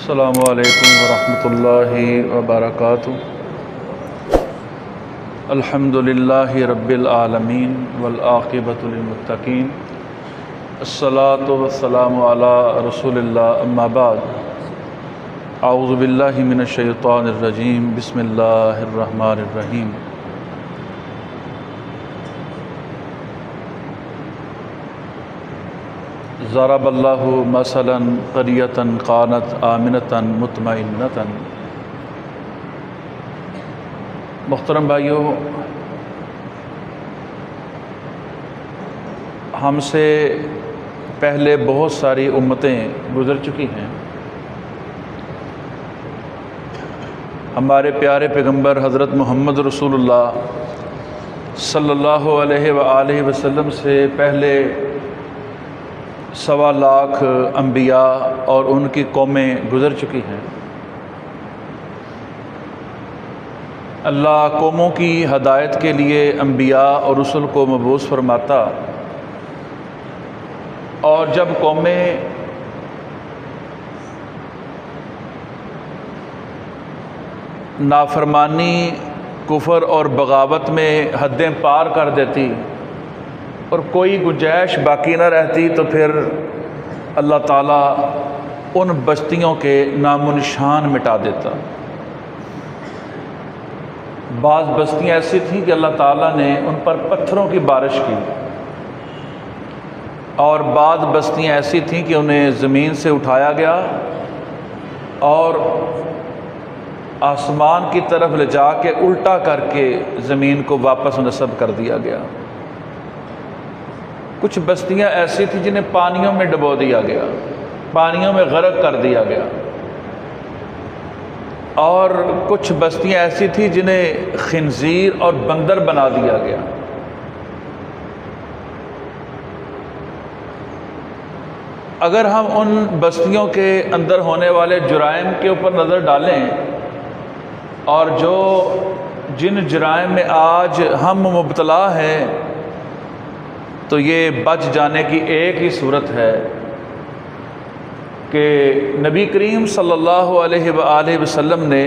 السلام علیکم ورحمۃ اللہ وبرکاتہ۔ الحمد للہ رب العالمین والعاقبۃ للمتقین، الصلاۃ والسلام علی رسول اللہ، اما بعد، اعوذ باللہ من الشیطان الرجیم، بسم اللہ الرحمن الرحیم۔ ضرب اللہ مثلا قریۃ کانت آمنۃ مطمئنۃ۔ محترم بھائیوں، ہم سے پہلے بہت ساری امتیں گزر چکی ہیں۔ ہمارے پیارے پیغمبر حضرت محمد رسول اللہ صلی اللہ علیہ وآلہ وسلم سے پہلے 1.25 لاکھ انبیاء اور ان کی قومیں گزر چکی ہیں۔ اللہ قوموں کی ہدایت کے لیے انبیاء اور رسل کو مبعوث فرماتا، اور جب قومیں نافرمانی، کفر اور بغاوت میں حدیں پار کر دیتی اور کوئی گنجائش باقی نہ رہتی، تو پھر اللہ تعالیٰ ان بستیوں کے نام و نشان مٹا دیتا۔ بعض بستیاں ایسی تھیں کہ اللہ تعالیٰ نے ان پر پتھروں کی بارش کی، اور بعض بستیاں ایسی تھیں کہ انہیں زمین سے اٹھایا گیا اور آسمان کی طرف لے جا کے الٹا کر کے زمین کو واپس نصب کر دیا گیا۔ کچھ بستیاں ایسی تھیں جنہیں پانیوں میں ڈبو دیا گیا، پانیوں میں غرق کر دیا گیا، اور کچھ بستیاں ایسی تھیں جنہیں خنزیر اور بندر بنا دیا گیا۔ اگر ہم ان بستیوں کے اندر ہونے والے جرائم کے اوپر نظر ڈالیں، اور جن جرائم میں آج ہم مبتلا ہیں، تو یہ بچ جانے کی ایک ہی صورت ہے کہ نبی کریم صلی اللہ علیہ وآلہ وسلم نے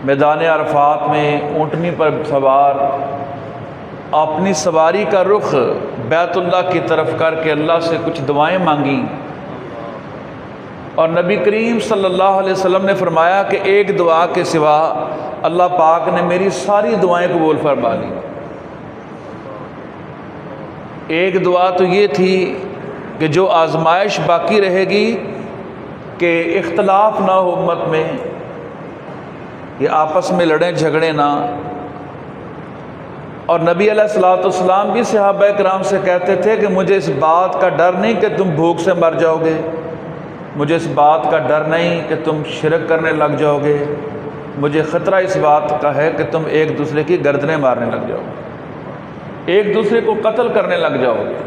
میدان عرفات میں اونٹنی پر سوار اپنی سواری کا رخ بیت اللہ کی طرف کر کے اللہ سے کچھ دعائیں مانگیں، اور نبی کریم صلی اللہ علیہ وسلم نے فرمایا کہ ایک دعا کے سوا اللہ پاک نے میری ساری دعائیں قبول فرما لیں۔ ایک دعا تو یہ تھی کہ جو آزمائش باقی رہے گی کہ اختلاف نہ ہو امت میں، یہ آپس میں لڑیں جھگڑیں نہ، اور نبی علیہ الصلوۃ والسلام بھی صحابہ کرام سے کہتے تھے کہ مجھے اس بات کا ڈر نہیں کہ تم بھوک سے مر جاؤ گے، مجھے اس بات کا ڈر نہیں کہ تم شرک کرنے لگ جاؤ گے، مجھے خطرہ اس بات کا ہے کہ تم ایک دوسرے کی گردنیں مارنے لگ جاؤ گے، ایک دوسرے کو قتل کرنے لگ جاؤ گے۔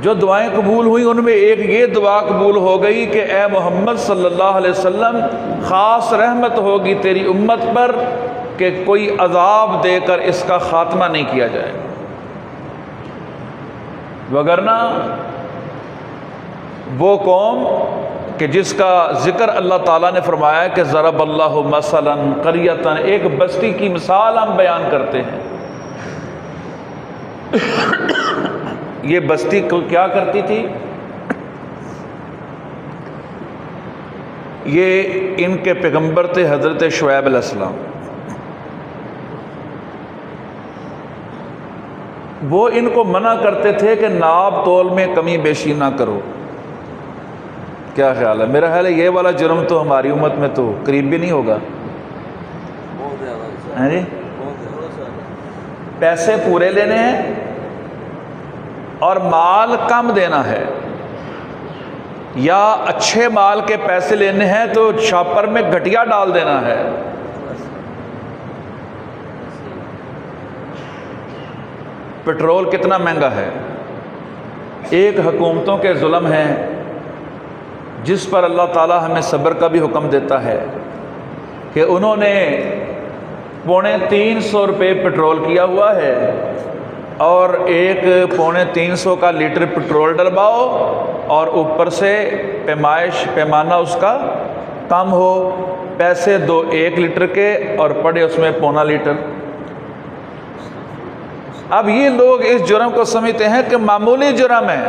جو دعائیں قبول ہوئیں ان میں ایک یہ دعا قبول ہو گئی کہ اے محمد صلی اللہ علیہ وسلم، خاص رحمت ہوگی تیری امت پر کہ کوئی عذاب دے کر اس کا خاتمہ نہیں کیا جائے، وگرنہ وہ قوم کہ جس کا ذکر اللہ تعالیٰ نے فرمایا کہ ضرب اللہ مثلا قریۃ، ایک بستی کی مثال ہم بیان کرتے ہیں۔ یہ بستی کو کیا کرتی تھی؟ یہ ان کے پیغمبر تھے حضرت شعیب علیہ السلام۔ وہ ان کو منع کرتے تھے کہ ناپ تول میں کمی بیشی نہ کرو۔ کیا خیال ہے؟ میرا خیال ہے یہ والا جرم تو ہماری امت میں تو قریب بھی نہیں ہوگا، ہیں جی؟ پیسے پورے لینے ہیں اور مال کم دینا ہے، یا اچھے مال کے پیسے لینے ہیں تو شاپر میں گھٹیا ڈال دینا ہے۔ پٹرول کتنا مہنگا ہے۔ ایک حکومتوں کے ظلم ہیں جس پر اللہ تعالیٰ ہمیں صبر کا بھی حکم دیتا ہے کہ انہوں نے 350 روپے پٹرول کیا ہوا ہے، اور ایک 350 کا لیٹر پٹرول ڈلواؤ اور اوپر سے پیمانہ اس کا کم ہو، پیسے دو 1 لیٹر کے اور پڑے اس میں پونا لیٹر۔ اب یہ لوگ اس جرم کو سمجھتے ہیں کہ معمولی جرم ہے،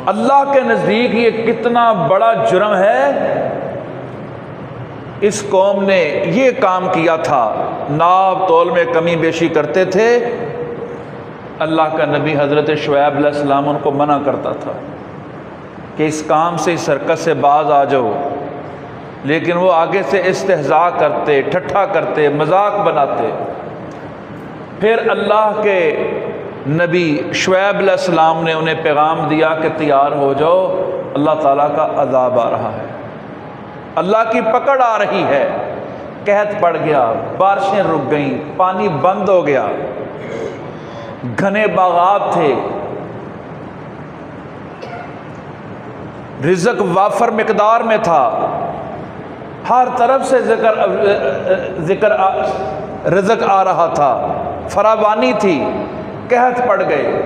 اللہ کے نزدیک یہ کتنا بڑا جرم ہے۔ اس قوم نے یہ کام کیا تھا، ناپ تول میں کمی بیشی کرتے تھے، اللہ کا نبی حضرت شعیب علیہ السلام ان کو منع کرتا تھا کہ اس کام سے، اس حرکت سے باز آ جاؤ، لیکن وہ آگے سے استہزاء کرتے، ٹھٹھا کرتے، مذاق بناتے۔ پھر اللہ کے نبی شعیب علیہ السلام نے انہیں پیغام دیا کہ تیار ہو جاؤ، اللہ تعالیٰ کا عذاب آ رہا ہے، اللہ کی پکڑ آ رہی ہے۔ قحط پڑ گیا، بارشیں رک گئیں، پانی بند ہو گیا، گھنے باغات تھے، رزق وافر مقدار میں تھا، ہر طرف سے رزق آ رہا تھا، فراوانی تھی، قحط پڑ گئے۔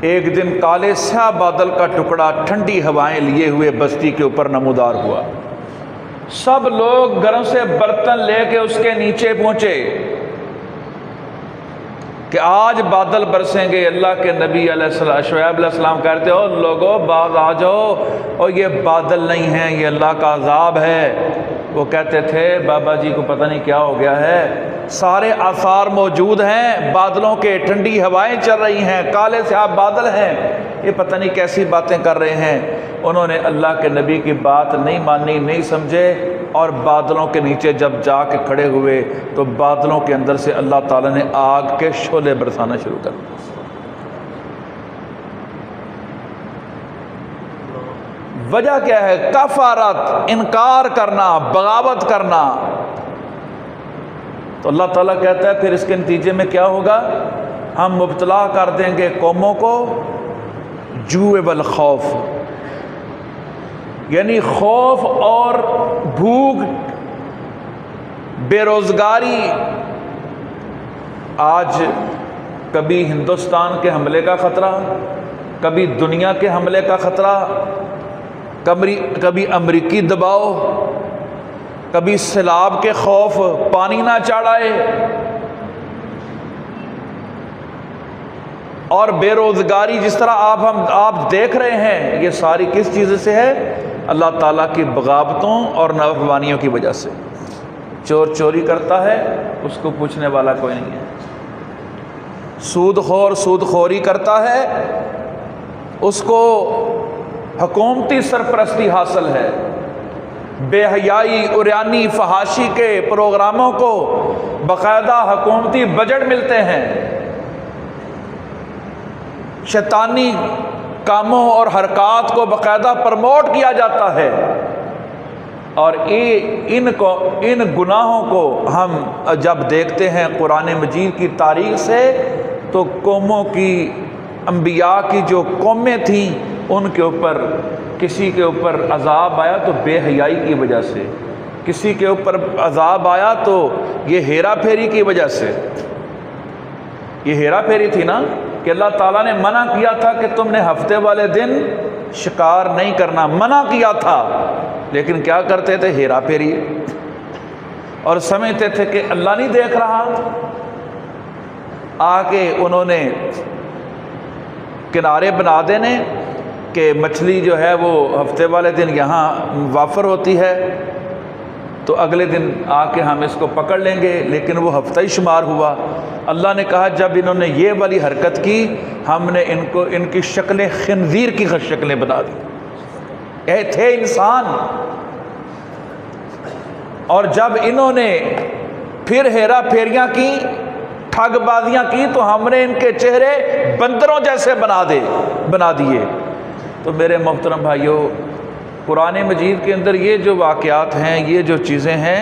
ایک دن کالے سیاہ بادل کا ٹکڑا ٹھنڈی ہوائیں لیے ہوئے بستی کے اوپر نمودار ہوا، سب لوگ گھروں سے برتن لے کے اس کے نیچے پہنچے کہ آج بادل برسیں گے۔ اللہ کے نبی علیہ السلام شعیب علیہ السلام کہتے ہو لوگوں باز آ جاؤ، اور یہ بادل نہیں ہیں، یہ اللہ کا عذاب ہے۔ وہ کہتے تھے بابا جی کو پتہ نہیں کیا ہو گیا ہے، سارے آثار موجود ہیں، بادلوں کے، ٹھنڈی ہوائیں چل رہی ہیں، کالے سیاہ بادل ہیں، یہ پتہ نہیں کیسی باتیں کر رہے ہیں۔ انہوں نے اللہ کے نبی کی بات نہیں مانی، نہیں سمجھے، اور بادلوں کے نیچے جب جا کے کھڑے ہوئے تو بادلوں کے اندر سے اللہ تعالیٰ نے آگ کے شعلے برسانا شروع کر دیے۔ وجہ کیا ہے؟ کفارت، انکار کرنا، بغاوت کرنا۔ تو اللہ تعالیٰ کہتا ہے پھر اس کے نتیجے میں کیا ہوگا؟ ہم مبتلا کر دیں گے قوموں کو جوع والخوف، یعنی خوف اور بھوک، بے روزگاری۔ آج کبھی ہندوستان کے حملے کا خطرہ، کبھی دنیا کے حملے کا خطرہ، کبھی امریکی دباؤ، کبھی سیلاب کے خوف، پانی نہ چڑھ آئے، اور بے روزگاری جس طرح آپ دیکھ رہے ہیں، یہ ساری کس چیز سے ہے؟ اللہ تعالیٰ کی بغاوتوں اور نافرمانیوں کی وجہ سے۔ چور چوری کرتا ہے، اس کو پوچھنے والا کوئی نہیں ہے۔ سود خور سود خوری کرتا ہے، اس کو حکومتی سرپرستی حاصل ہے۔ بے حیائی، عریانی، فحاشی کے پروگراموں کو باقاعدہ حکومتی بجٹ ملتے ہیں۔ شیطانی کاموں اور حرکات کو باقاعدہ پروموٹ کیا جاتا ہے، اور ان گناہوں کو ہم جب دیکھتے ہیں قرآن مجید کی تاریخ سے، تو قوموں کی، انبیاء کی جو قومیں تھیں، ان کے اوپر کسی کے اوپر عذاب آیا تو بے حیائی کی وجہ سے، کسی کے اوپر عذاب آیا تو یہ ہیرا پھیری کی وجہ سے۔ یہ ہیرا پھیری تھی نا، کہ اللہ تعالیٰ نے منع کیا تھا کہ تم نے ہفتے والے دن شکار نہیں کرنا، منع کیا تھا، لیکن کیا کرتے تھے؟ ہیرا پھیری، اور سمجھتے تھے کہ اللہ نہیں دیکھ رہا۔ آ کے انہوں نے کنارے بنا دینے کہ مچھلی جو ہے وہ ہفتے والے دن یہاں وافر ہوتی ہے، تو اگلے دن آ کے ہم اس کو پکڑ لیں گے، لیکن وہ ہفتہ ہی شمار ہوا۔ اللہ نے کہا جب انہوں نے یہ والی حرکت کی، ہم نے ان کی شکلیں خنزیر کی شکلیں بنا دی، اے تھے انسان۔ اور جب انہوں نے پھر ہیرا پھیریاں کی، ٹھگ بازیاں کی، تو ہم نے ان کے چہرے بندروں جیسے بنا دیے۔ تو میرے محترم بھائیوں، قرآن مجید کے اندر یہ جو واقعات ہیں، یہ جو چیزیں ہیں،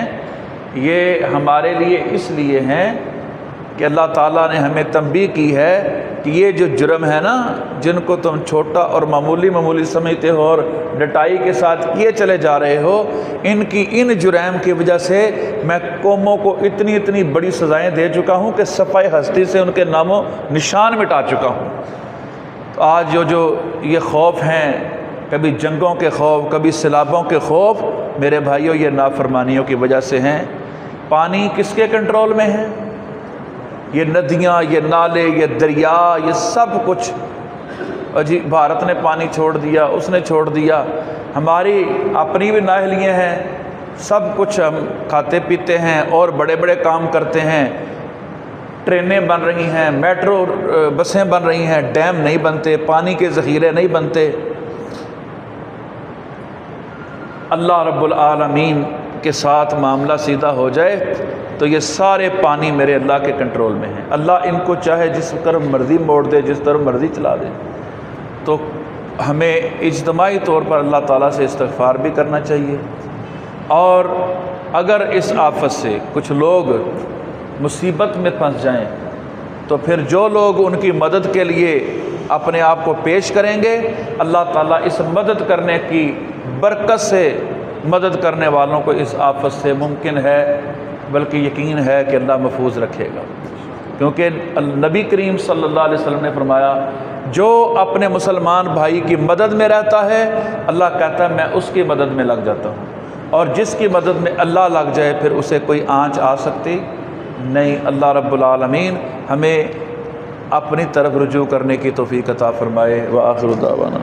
یہ ہمارے لیے اس لیے ہیں کہ اللہ تعالیٰ نے ہمیں تنبیہ کی ہے کہ یہ جو جرم ہے نا، جن کو تم چھوٹا اور معمولی سمجھتے ہو اور ڈٹائی کے ساتھ کیے چلے جا رہے ہو، ان جرائم کی وجہ سے میں قوموں کو اتنی بڑی سزائیں دے چکا ہوں کہ صفحہ ہستی سے ان کے نام و نشان مٹا چکا ہوں۔ تو آج جو یہ خوف ہیں، کبھی جنگوں کے خوف، کبھی سیلابوں کے خوف، میرے بھائیوں یہ نافرمانیوں کی وجہ سے ہیں۔ پانی کس کے کنٹرول میں ہے؟ یہ ندیاں، یہ نالے، یہ دریا، یہ سب کچھ جی بھارت نے پانی چھوڑ دیا، اس نے چھوڑ دیا، ہماری اپنی بھی نااہلیاں ہیں، سب کچھ ہم کھاتے پیتے ہیں اور بڑے بڑے کام کرتے ہیں۔ ٹرینیں بن رہی ہیں، میٹرو بسیں بن رہی ہیں، ڈیم نہیں بنتے، پانی کے ذخیرے نہیں بنتے۔ اللہ رب العالمین کے ساتھ معاملہ سیدھا ہو جائے تو یہ سارے پانی میرے اللہ کے کنٹرول میں ہیں۔ اللہ ان کو چاہے جس طرف مرضی موڑ دے، جس طرف مرضی چلا دے۔ تو ہمیں اجتماعی طور پر اللہ تعالیٰ سے استغفار بھی کرنا چاہیے، اور اگر اس آفت سے کچھ لوگ مصیبت میں پھنس جائیں تو پھر جو لوگ ان کی مدد کے لیے اپنے آپ کو پیش کریں گے، اللہ تعالیٰ اس مدد کرنے کی برکت سے مدد کرنے والوں کو اس آفت سے ممکن ہے، بلکہ یقین ہے کہ اللہ محفوظ رکھے گا، کیونکہ نبی کریم صلی اللہ علیہ وسلم نے فرمایا جو اپنے مسلمان بھائی کی مدد میں رہتا ہے، اللہ کہتا ہے میں اس کی مدد میں لگ جاتا ہوں، اور جس کی مدد میں اللہ لگ جائے پھر اسے کوئی آنچ آ سکتی نہیں۔ اللہ رب العالمین ہمیں اپنی طرف رجوع کرنے کی توفیق عطا فرمائے۔ وآخر دعوانا